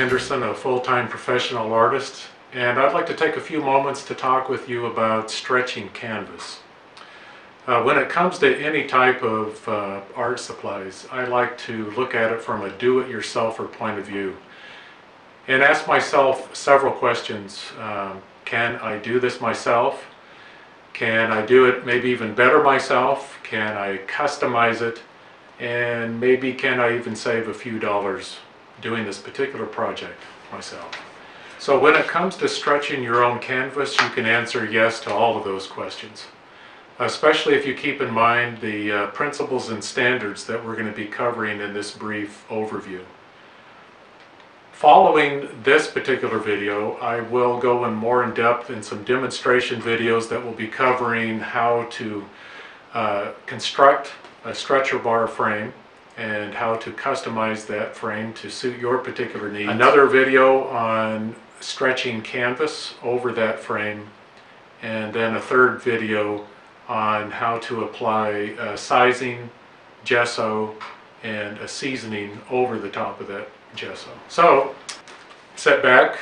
Henderson, a full-time professional artist, and I'd like to take a few moments to talk with you about stretching canvas. When it comes to any type of art supplies, I like to look at it from a do-it-yourselfer point of view and ask myself several questions. Can I do this myself? Can I do it maybe even better myself? Can I customize it? And maybe can I even save a few dollars doing this particular project myself? So when it comes to stretching your own canvas, you can answer yes to all of those questions, especially if you keep in mind the principles and standards that we're going to be covering in this brief overview. Following this particular video, I will go more in depth in some demonstration videos that will be covering how to construct a stretcher bar frame and how to customize that frame to suit your particular needs. Another video on stretching canvas over that frame, and then a third video on how to apply sizing, gesso, and a seasoning over the top of that gesso. So sit back,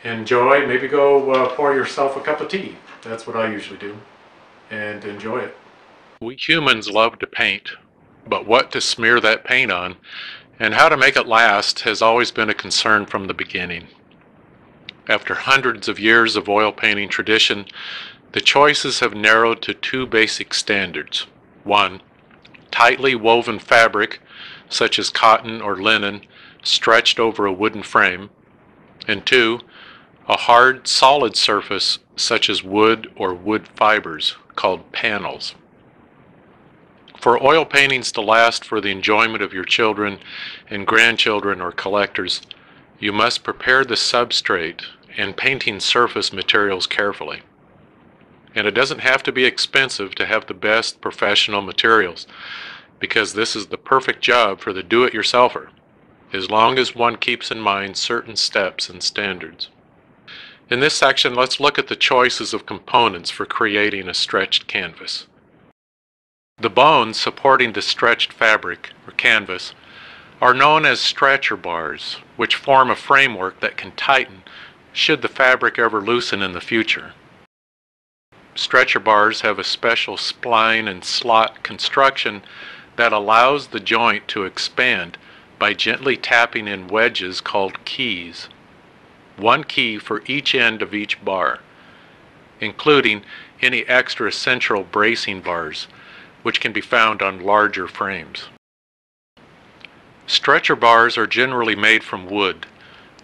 enjoy, maybe go pour yourself a cup of tea. That's what I usually do, and enjoy it. We humans love to paint, but what to smear that paint on and how to make it last has always been a concern from the beginning. After hundreds of years of oil painting tradition, the choices have narrowed to two basic standards. One, tightly woven fabric, such as cotton or linen, stretched over a wooden frame. And two, a hard, solid surface, such as wood or wood fibers, called panels. For oil paintings to last for the enjoyment of your children and grandchildren or collectors, you must prepare the substrate and painting surface materials carefully. And it doesn't have to be expensive to have the best professional materials, because this is the perfect job for the do-it-yourselfer, as long as one keeps in mind certain steps and standards. In this section, let's look at the choices of components for creating a stretched canvas. The bones supporting the stretched fabric, or canvas, are known as stretcher bars, which form a framework that can tighten should the fabric ever loosen in the future. Stretcher bars have a special spline and slot construction that allows the joint to expand by gently tapping in wedges called keys. One key for each end of each bar, including any extra central bracing bars, which can be found on larger frames. Stretcher bars are generally made from wood,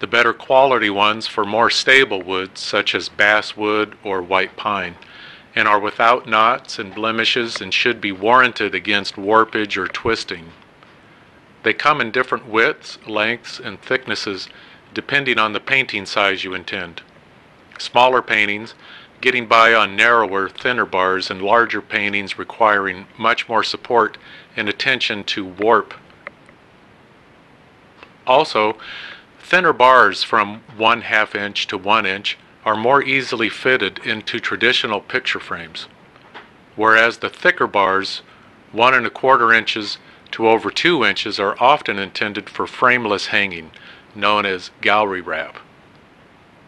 the better quality ones for more stable woods such as basswood or white pine, and are without knots and blemishes and should be warranted against warpage or twisting. They come in different widths, lengths, and thicknesses depending on the painting size you intend. Smaller paintings getting by on narrower, thinner bars, and larger paintings requiring much more support and attention to warp. Also, thinner bars from 1/2 inch to 1 inch are more easily fitted into traditional picture frames, whereas the thicker bars, 1 1/4 inches to over 2 inches, are often intended for frameless hanging, known as gallery wrap,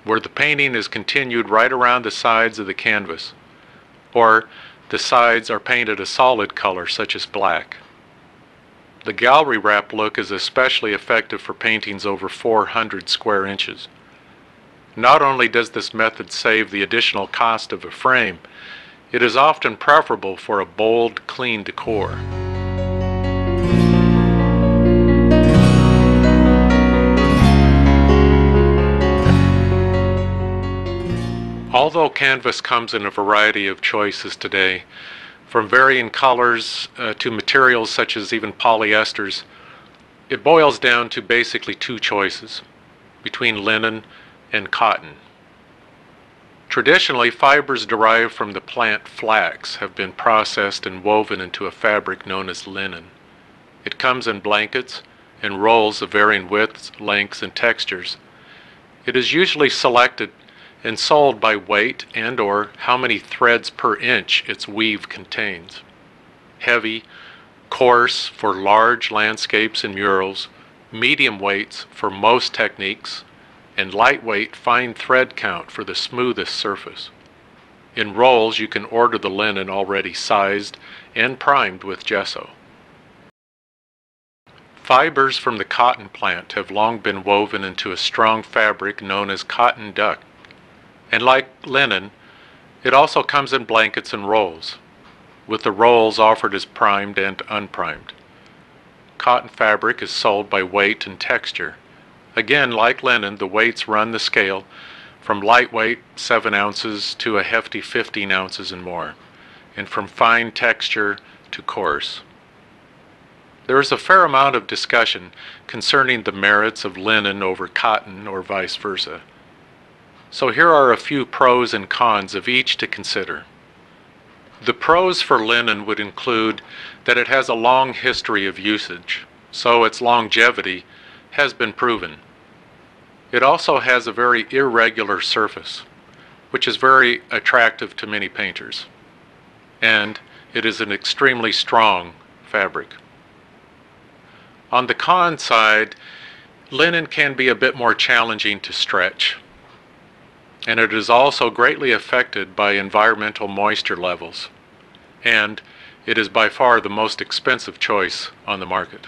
where the painting is continued right around the sides of the canvas, or the sides are painted a solid color such as black. The gallery wrap look is especially effective for paintings over 400 square inches. Not only does this method save the additional cost of a frame, it is often preferable for a bold, clean decor. Although canvas comes in a variety of choices today, from varying colors to materials such as even polyesters, it boils down to basically two choices, between linen and cotton. Traditionally, fibers derived from the plant flax have been processed and woven into a fabric known as linen. It comes in blankets and rolls of varying widths, lengths, and textures. It is usually selected and sold by weight and/or how many threads per inch its weave contains. Heavy, coarse for large landscapes and murals, medium weights for most techniques, and lightweight fine thread count for the smoothest surface. In rolls, you can order the linen already sized and primed with gesso. Fibers from the cotton plant have long been woven into a strong fabric known as cotton duck, and like linen, it also comes in blankets and rolls, with the rolls offered as primed and unprimed. Cotton fabric is sold by weight and texture. Again, like linen, the weights run the scale from lightweight 7 ounces to a hefty 15 ounces and more, and from fine texture to coarse. There is a fair amount of discussion concerning the merits of linen over cotton or vice versa. So here are a few pros and cons of each to consider. The pros for linen would include that it has a long history of usage, so its longevity has been proven. It also has a very irregular surface, which is very attractive to many painters. And it is an extremely strong fabric. On the con side, linen can be a bit more challenging to stretch, and it is also greatly affected by environmental moisture levels, and it is by far the most expensive choice on the market.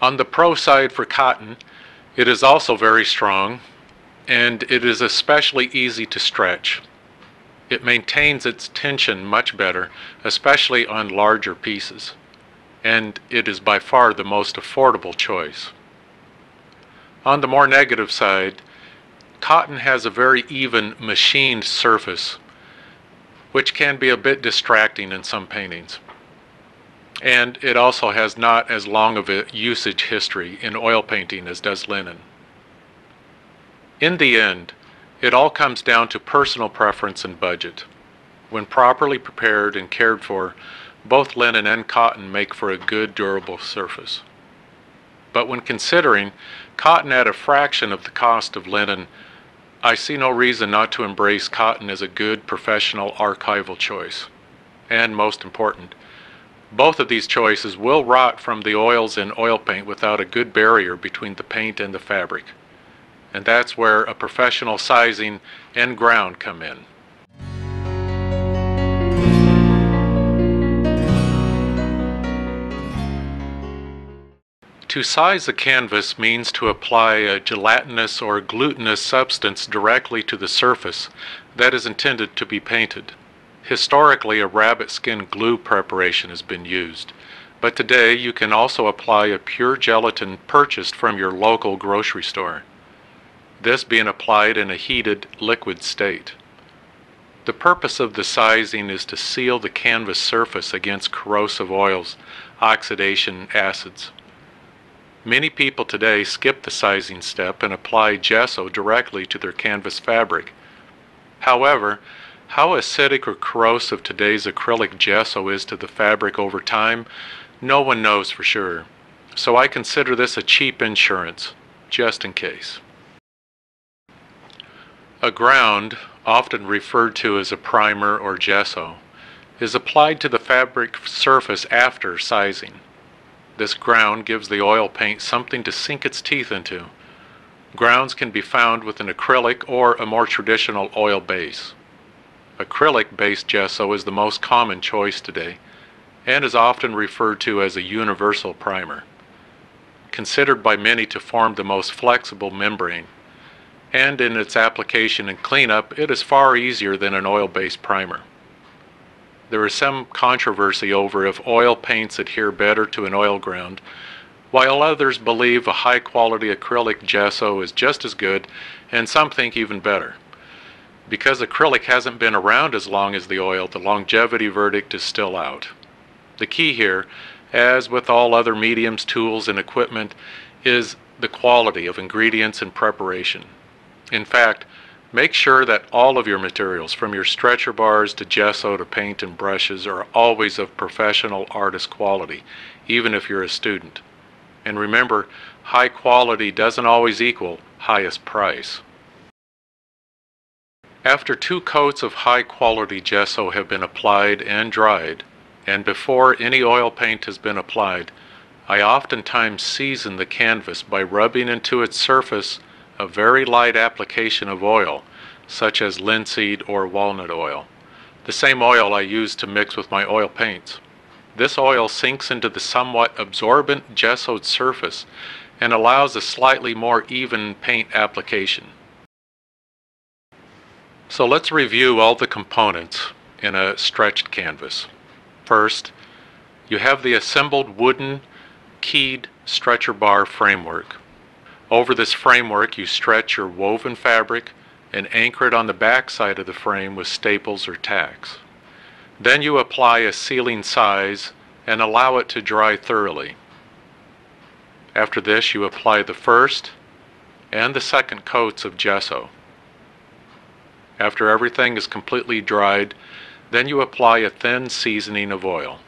On the pro side for cotton, it is also very strong, and it is especially easy to stretch. It maintains its tension much better, especially on larger pieces, and it is by far the most affordable choice. On the more negative side, cotton has a very even machined surface, which can be a bit distracting in some paintings. And it also has not as long of a usage history in oil painting as does linen. In the end, it all comes down to personal preference and budget. When properly prepared and cared for, both linen and cotton make for a good, durable surface. But when considering cotton at a fraction of the cost of linen, I see no reason not to embrace cotton as a good professional archival choice. And most important, both of these choices will rot from the oils in oil paint without a good barrier between the paint and the fabric. And that's where a professional sizing and ground come in. To size a canvas means to apply a gelatinous or glutinous substance directly to the surface that is intended to be painted. Historically, a rabbit skin glue preparation has been used, but today you can also apply a pure gelatin purchased from your local grocery store, this being applied in a heated liquid state. The purpose of the sizing is to seal the canvas surface against corrosive oils, oxidation, acids. Many people today skip the sizing step and apply gesso directly to their canvas fabric. However, how acidic or corrosive today's acrylic gesso is to the fabric over time, no one knows for sure. So I consider this a cheap insurance, just in case. A ground, often referred to as a primer or gesso, is applied to the fabric surface after sizing. This ground gives the oil paint something to sink its teeth into. Grounds can be found with an acrylic or a more traditional oil base. Acrylic-based gesso is the most common choice today and is often referred to as a universal primer, considered by many to form the most flexible membrane, and in its application and cleanup it is far easier than an oil-based primer. There is some controversy over if oil paints adhere better to an oil ground, while others believe a high-quality acrylic gesso is just as good, and some think even better. Because acrylic hasn't been around as long as the oil, the longevity verdict is still out. The key here, as with all other mediums, tools, and equipment, is the quality of ingredients and preparation. In fact, make sure that all of your materials, from your stretcher bars to gesso to paint and brushes, are always of professional artist quality, even if you're a student. And remember, high quality doesn't always equal highest price. After 2 coats of high quality gesso have been applied and dried, and before any oil paint has been applied, I oftentimes season the canvas by rubbing into its surface a very light application of oil, such as linseed or walnut oil, the same oil I use to mix with my oil paints. This oil sinks into the somewhat absorbent gessoed surface and allows a slightly more even paint application. So let's review all the components in a stretched canvas. First, you have the assembled wooden keyed stretcher bar framework. Over this framework you stretch your woven fabric and anchor it on the back side of the frame with staples or tacks. Then you apply a sealing size and allow it to dry thoroughly. After this you apply the first and the second coats of gesso. After everything is completely dried, then you apply a thin seasoning of oil.